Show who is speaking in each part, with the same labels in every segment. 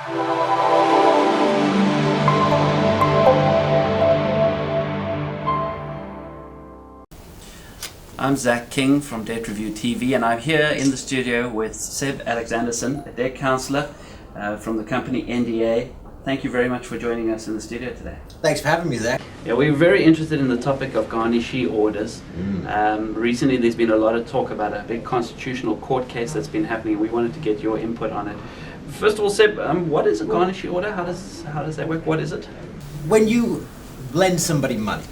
Speaker 1: I'm Zach King from Debt Review TV, and I'm here in the studio with Seb Alexanderson, a debt counsellor from the company NDA. Thank you very much for joining us in the studio today.
Speaker 2: Thanks for having me, Zach.
Speaker 1: Yeah, we're very interested in the topic of Garnishee orders. Recently there's been a lot of talk about a big constitutional court case that's been happening. We wanted to get your input on it. First of all, Seb, what is a Garnishee order? How does that work? What is it?
Speaker 2: When you lend somebody money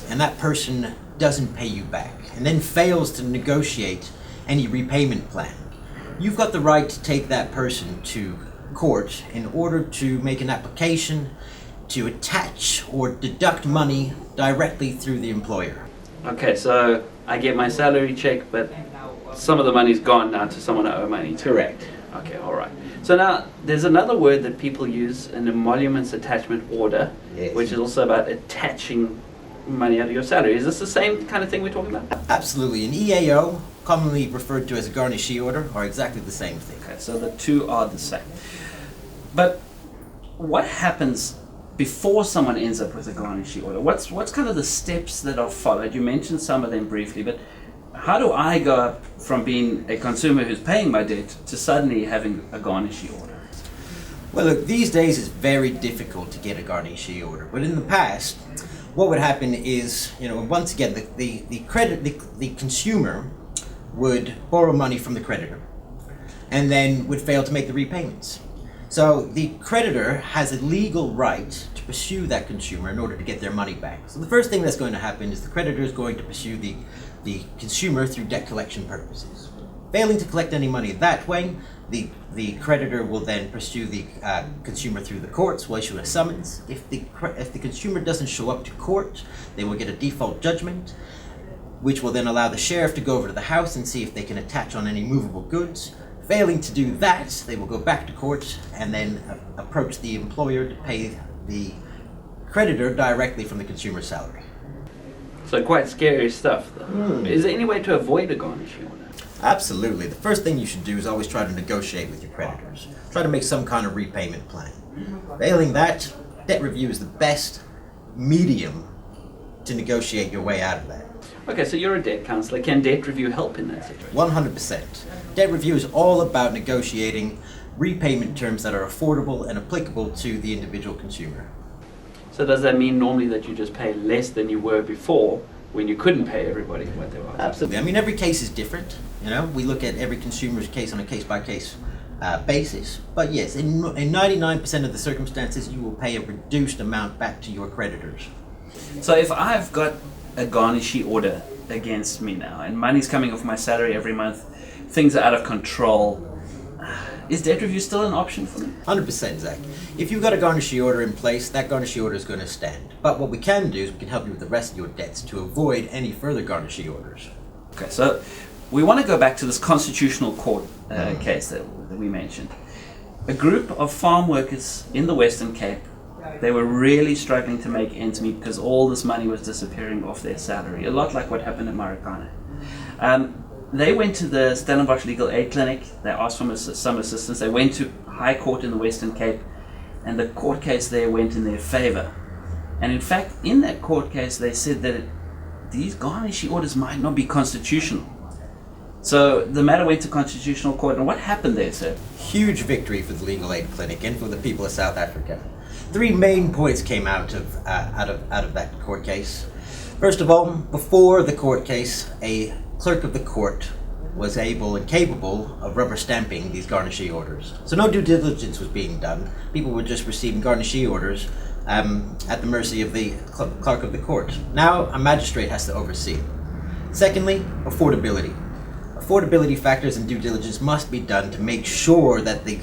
Speaker 2: and that person doesn't pay you back and then fails to negotiate any repayment plan, you've got the right to take that person to court in order to make an application to attach or deduct money directly through the employer.
Speaker 1: Okay, so I get my salary check, but some of the money's gone now to someone I owe money to.
Speaker 2: Correct.
Speaker 1: Okay, all right. So now there's another word that people use, an emoluments attachment order,
Speaker 2: Yes.
Speaker 1: which is also about attaching money out of your salary. Is this the same kind of thing we're talking about?
Speaker 2: Absolutely. An EAO, commonly referred to as a Garnishee order, are exactly the same thing.
Speaker 1: Okay, so the two are the same. But what happens before someone ends up with a Garnishee order? What's kind of the steps that are followed? You mentioned some of them briefly, but how do I go up from being a consumer who's paying my debt to suddenly having a Garnishee order?
Speaker 2: Well, look, these days it's very difficult to get a Garnishee order, but in the past, what would happen is, once again, the consumer would borrow money from the creditor and then would fail to make the repayments. So the creditor has a legal right to pursue that consumer in order to get their money back. So the first thing that's going to happen is the creditor is going to pursue the consumer through debt collection purposes. Failing to collect any money that way, the creditor will then pursue the consumer through the courts, will issue a summons. If the consumer doesn't show up to court, they will get a default judgment, which will then allow the sheriff to go over to the house and see if they can attach on any movable goods. Failing to do that, they will go back to court and then approach the employer to pay the creditor directly from the consumer's salary.
Speaker 1: So quite scary stuff, though. Is there any way to avoid a Garnishee order?
Speaker 2: Absolutely. The first thing you should do is always try to negotiate with your creditors. Try to make some kind of repayment plan. Failing that, debt review is the best medium to negotiate your way out of that.
Speaker 1: Okay, so you're a debt counselor. Can debt review help in that situation?
Speaker 2: 100%. Debt review is all about negotiating repayment terms that are affordable and applicable to the individual consumer.
Speaker 1: So does that mean normally that you just pay less than you were before when you couldn't pay everybody what they were?
Speaker 2: Absolutely. I mean, every case is different. We look at every consumer's case on a case-by-case basis. But yes, in 99% of the circumstances, you will pay a reduced amount back to your creditors.
Speaker 1: So if I've got a Garnishee order against me now, and money's coming off my salary every month, things are out of control, is debt review still an option for me?
Speaker 2: 100%, Zach. If you've got a Garnishee order in place, that Garnishee order is going to stand. But what we can do is we can help you with the rest of your debts to avoid any further Garnishee orders.
Speaker 1: Okay, so we want to go back to this constitutional court case that we mentioned. A group of farm workers in the Western Cape, they were really struggling to make ends meet because all this money was disappearing off their salary, a lot like what happened in Marikana. They went to the Stellenbosch Legal Aid Clinic, they asked for some assistance, they went to High Court in the Western Cape, and the court case there went in their favor. And in fact, in that court case, they said that these Garnishee orders might not be constitutional. So the matter went to constitutional court, and what happened there, sir?
Speaker 2: Huge victory for the Legal Aid Clinic and for the people of South Africa. Three main points came out of that court case. First of all, before the court case, a clerk of the court was able and capable of rubber stamping these Garnishee orders. So no due diligence was being done. People were just receiving Garnishee orders at the mercy of the clerk of the court. Now a magistrate has to oversee. Secondly, affordability. Affordability factors and due diligence must be done to make sure that the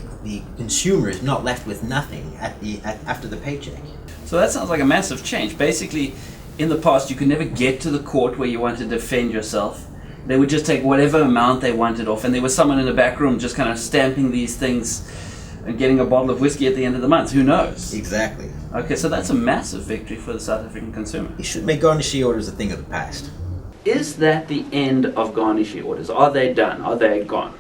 Speaker 2: consumer is not left with nothing after the paycheck.
Speaker 1: So that sounds like a massive change. Basically, in the past, you could never get to the court where you wanted to defend yourself. They would just take whatever amount they wanted off, and there was someone in the back room just kind of stamping these things and getting a bottle of whiskey at the end of the month. Who knows?
Speaker 2: Exactly.
Speaker 1: Okay, so that's a massive victory for the South African consumer.
Speaker 2: You should make Garnishee orders a thing of the past.
Speaker 1: Is that the end of Garnishee orders? Are they done? Are they gone?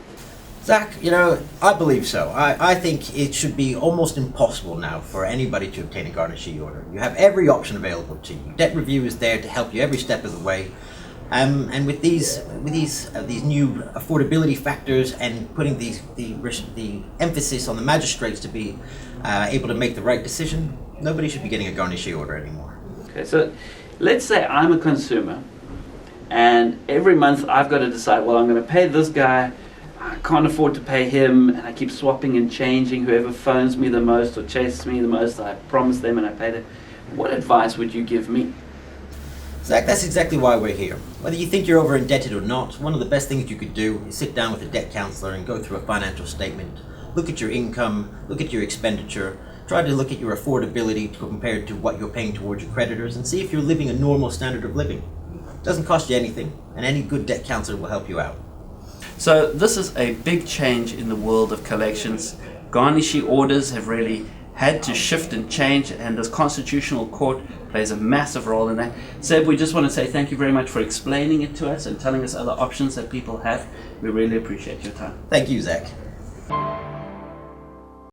Speaker 2: Zach, I believe so. I think it should be almost impossible now for anybody to obtain a garnishee order. You have every option available to you. Debt review is there to help you every step of the way. And with these new affordability factors and putting the emphasis on the magistrates to be able to make the right decision, nobody should be getting a garnishee order anymore.
Speaker 1: Okay, so let's say I'm a consumer, and every month I've got to decide, well, I'm going to pay this guy, I can't afford to pay him, and I keep swapping and changing whoever phones me the most or chases me the most. I promise them and I pay them. What advice would you give me?
Speaker 2: Zach, that's exactly why we're here. Whether you think you're over indebted or not, one of the best things you could do is sit down with a debt counselor and go through a financial statement. Look at your income, look at your expenditure, try to look at your affordability compared to what you're paying towards your creditors, and see if you're living a normal standard of living. It doesn't cost you anything, and any good debt counselor will help you out.
Speaker 1: So this is a big change in the world of collections. Garnishee orders have really had to shift and change, and this constitutional court plays a massive role in that. Seb, we just want to say thank you very much for explaining it to us and telling us other options that people have. We really appreciate your time.
Speaker 2: Thank you, Zach.